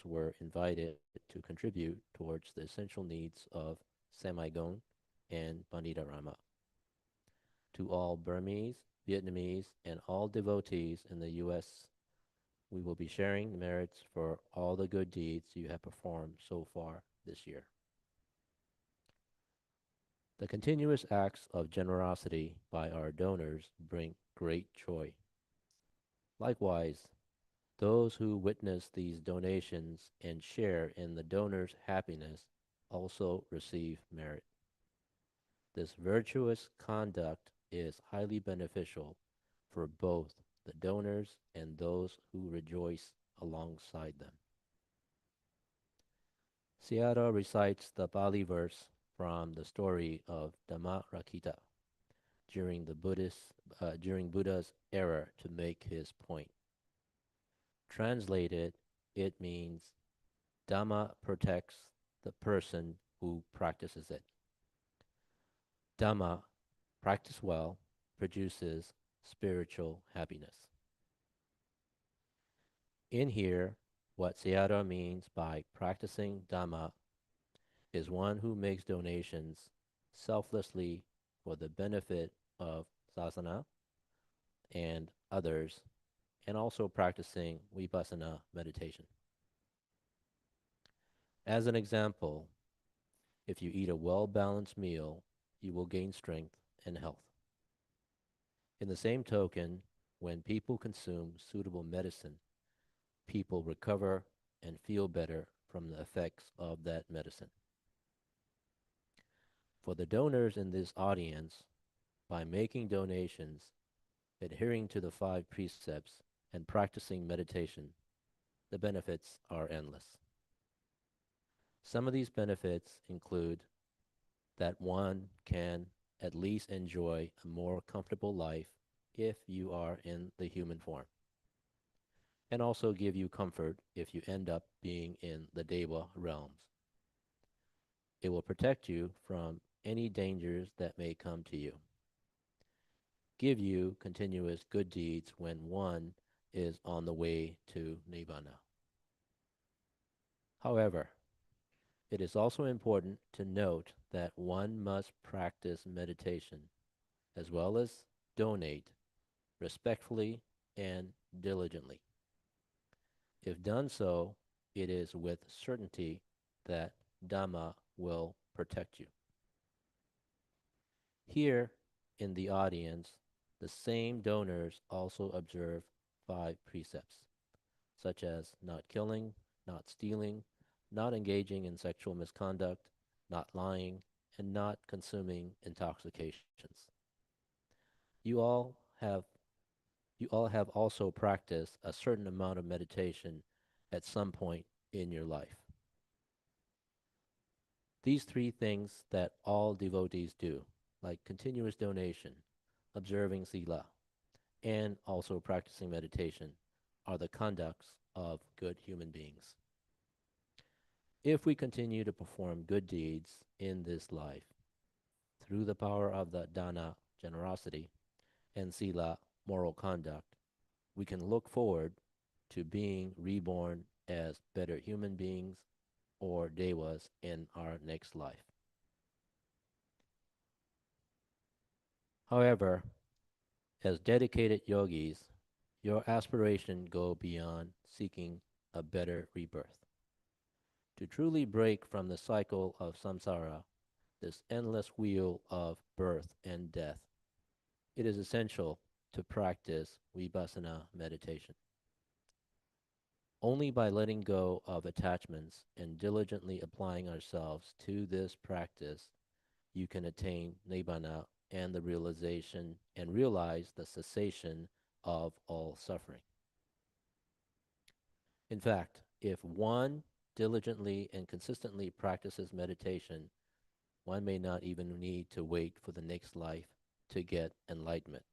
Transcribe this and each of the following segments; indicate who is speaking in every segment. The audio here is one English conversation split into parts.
Speaker 1: were invited to contribute towards the essential needs of Samigon and Bandita. To all Burmese, Vietnamese, and all devotees in the U.S., we will be sharing the merits for all the good deeds you have performed so far this year. The continuous acts of generosity by our donors bring great joy. Likewise, those who witness these donations and share in the donor's happiness also receive merit. This virtuous conduct is highly beneficial for both the donors and those who rejoice alongside them. Sayadaw recites the Pali verse from the story of Dhamma during Buddha's era to make his point. Translated, it means Dhamma protects the person who practices it. Dhamma, practiced well, produces spiritual happiness. In here, what Sayadaw means by practicing Dhamma is one who makes donations selflessly for the benefit of Thuzana and others, and also practicing vipassana meditation. As an example, if you eat a well-balanced meal, you will gain strength and health. In the same token, when people consume suitable medicine, people recover and feel better from the effects of that medicine. For the donors in this audience, by making donations, adhering to the 5 precepts, and practicing meditation, the benefits are endless. Some of these benefits include that one can at least enjoy a more comfortable life if you are in the human form, and also give you comfort if you end up being in the Deva realms. It will protect you from any dangers that may come to you, give you continuous good deeds when one is on the way to Nibbana. However, it is also important to note that one must practice meditation as well as donate respectfully and diligently. If done so, it is with certainty that Dhamma will protect you. Here in the audience, the same donors also observe 5 precepts, such as not killing, not stealing, not engaging in sexual misconduct, not lying, and not consuming intoxications. You all have also practiced a certain amount of meditation at some point in your life. These 3 things that all devotees do, like continuous donation, observing sila, and also practicing meditation, are the conducts of good human beings. If we continue to perform good deeds in this life, through the power of the dana, generosity, and sila, moral conduct, we can look forward to being reborn as better human beings or devas in our next life. However, as dedicated yogis, your aspiration go beyond seeking a better rebirth. To truly break from the cycle of samsara, this endless wheel of birth and death, it is essential to practice vipassana meditation. Only by letting go of attachments and diligently applying ourselves to this practice, you can attain nibbana and the realization and realize the cessation of all suffering. In fact, if one diligently and consistently practices meditation, one may not even need to wait for the next life to get enlightenment,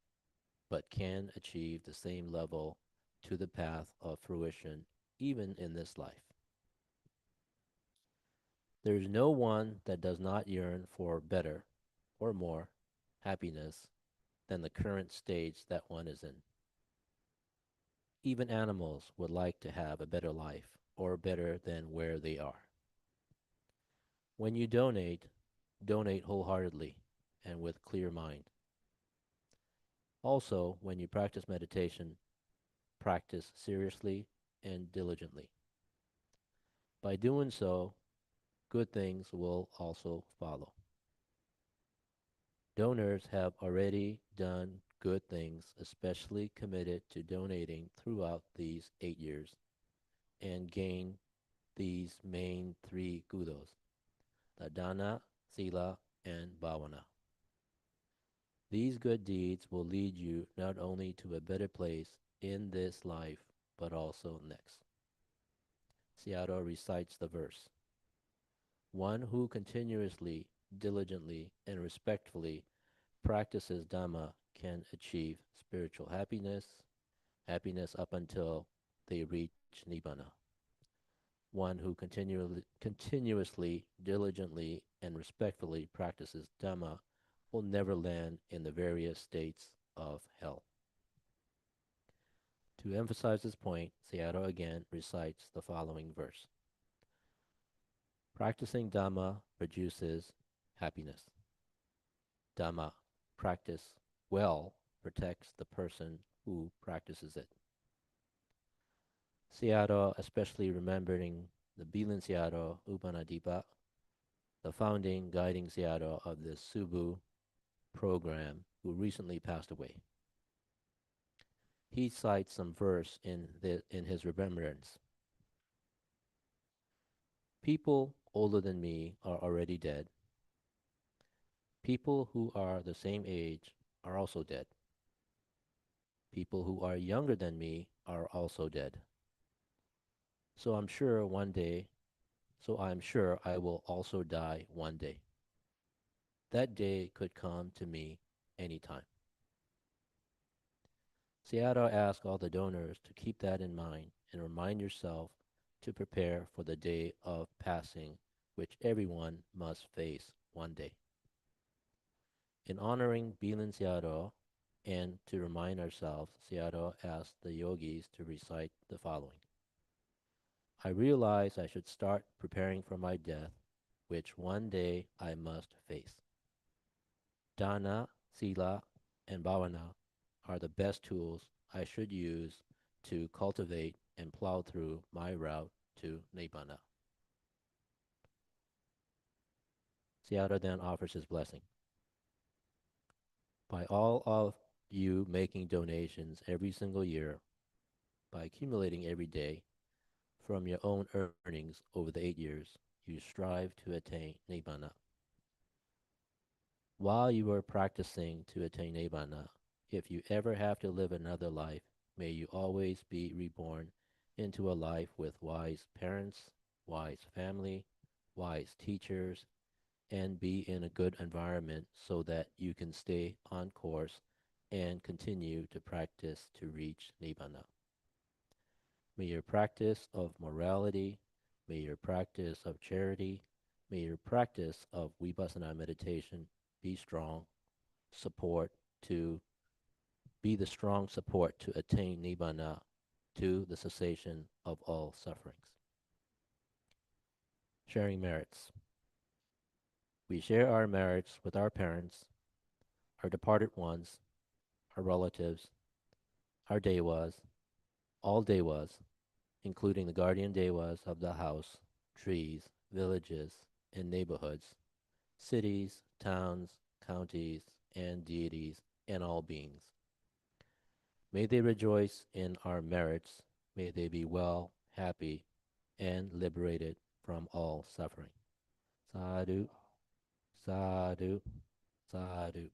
Speaker 1: but can achieve the same level to the path of fruition even in this life. There is no one that does not yearn for better or more happiness than the current stage that one is in. Even animals would like to have a better life or better than where they are. When you donate, donate wholeheartedly and with clear mind. Also, when you practice meditation, practice seriously and diligently. By doing so, good things will also follow. Donors have already done good things, especially committed to donating throughout these 8 years, and gain these main three kudos, the dana, sila, and bhavana. These good deeds will lead you not only to a better place in this life, but also next. Sayadaw recites the verse. One who continuously, diligently, and respectfully practices Dhamma can achieve spiritual happiness, happiness up until they reach Nibbana. One who continuously, diligently, and respectfully practices Dhamma will never land in the various states of hell. To emphasize this point, Sayadaw again recites the following verse. Practicing Dhamma produces happiness. Dhamma, practice well, protects the person who practices it. Sayadaw, especially remembering the Bilin Sayadaw Upanadipa, the founding guiding Sayadaw of the Subu program, who recently passed away. He cites some verse in his remembrance. People older than me are already dead. People who are the same age are also dead. People who are younger than me are also dead. So I'm sure one day, so I'm sure I will also die one day. That day could come to me anytime. Sayadaw asks all the donors to keep that in mind and remind yourself to prepare for the day of passing, which everyone must face one day. In honoring Bilin Sayadaw and to remind ourselves, Sayadaw asks the yogis to recite the following. I realize I should start preparing for my death, which one day I must face. Dana, sila, and bhavana are the best tools I should use to cultivate and plow through my route to Nibbana. Sayadaw then offers his blessing. By all of you making donations every single year, by accumulating every day from your own earnings over the 8 years, you strive to attain Nibbana. While you are practicing to attain Nibbana, if you ever have to live another life, may you always be reborn into a life with wise parents, wise family, wise teachers, and be in a good environment so that you can stay on course and continue to practice to reach Nibbana. May your practice of morality, may your practice of charity, may your practice of vipassana meditation be strong support to be the strong support to attain Nibbana, to the cessation of all sufferings. Sharing merits. We share our merits with our parents, our departed ones, our relatives, our devas, all devas, including the guardian devas of the house, trees, villages, and neighborhoods, cities, towns, counties, and deities, and all beings. May they rejoice in our merits. May they be well, happy, and liberated from all suffering. Sadhu, sadhu, sadhu.